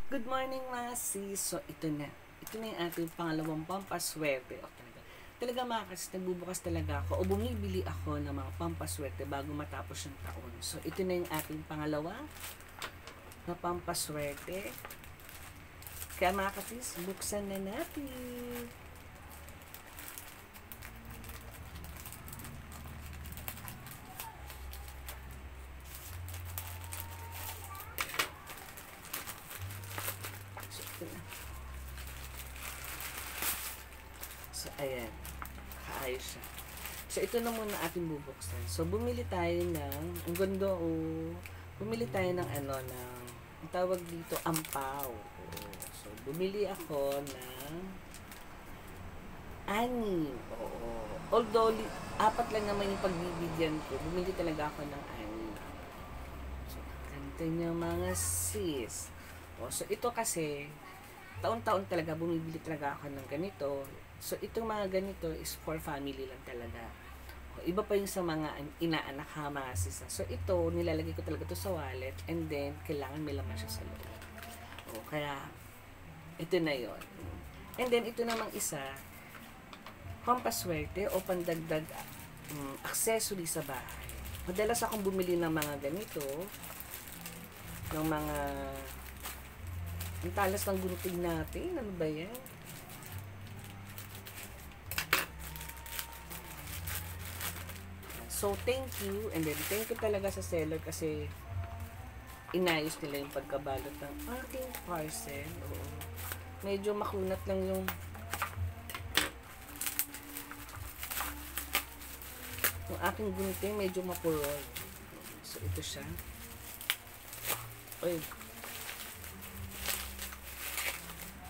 Good morning mga sis. So ito na. Ito na yung ating pangalawang pampaswerte. O talaga mga kasis, nagbubukas talaga ako o bumibili ako ng mga pampaswerte bago matapos yung taon. So ito na yung ating pangalawa na pampaswerte. Kaya mga kasis, buksan na natin. So, ayan. Kaayos siya. So, ito na muna ating bubuksan. So, bumili tayo ng, ang ganda bumili tayo ng ang tawag dito, ampaw. So, bumili ako ng anim. Although, apat lang naman yung pagbibigyan ko, bumili talaga ako ng anim. So, ganda niya mga sis. So, ito kasi, taon-taon talaga bumibili talaga ako ng ganito. So, itong mga ganito is for family lang talaga. Iba pa yung sa mga inaanak ha, mga sis. So, ito, nilalagay ko talaga to sa wallet and then, kailangan may laman siya sa loob. Kaya, ito na yon. And then, ito namang isa, pampaswerte o pandagdag accessory sa bahay. Madalas akong bumili ng mga ganito, ng mga ang talas ng gunting natin. Ano ba yan? So, thank you. And then, thank you talaga sa seller kasi inayos nila yung pagkabalot ng aking parcel. Medyo makunat lang yung aking gunting. Medyo mapurol. So, ito siya. Uy.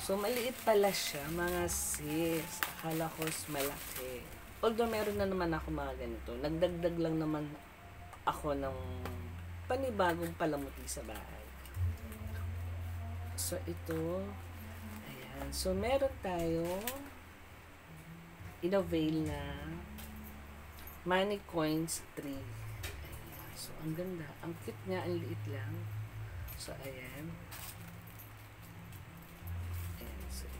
So, maliit pala siya, mga sis. Akala ko malaki. Although, meron na naman ako mga ganito. Nagdagdag lang naman ako ng panibagong palamuti sa bahay. So, ito. Ayan. So, meron tayo in-avail na money coins 3. Ayan. So, ang ganda. Ang cute niya. Ang liit lang. So, ayan.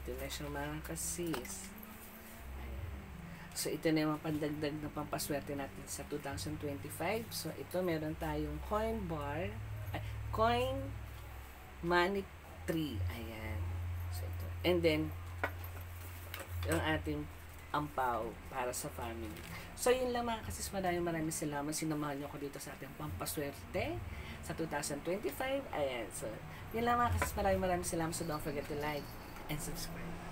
Ito na siya mga kasis. Ayan. So, ito na yung pandagdag na pampaswerte natin sa 2025. So, ito meron tayong coin bar, coin money tree. Ayan. So, ito. And then, yung ating ampaw para sa family. So, yun lang mga kasis. Maraming salamat. Sinamahan nyo ako dito sa ating pampaswerte sa 2025. Ayan. So, yun lang mga kasis. Maraming salamat. So, don't forget to like and subscribe.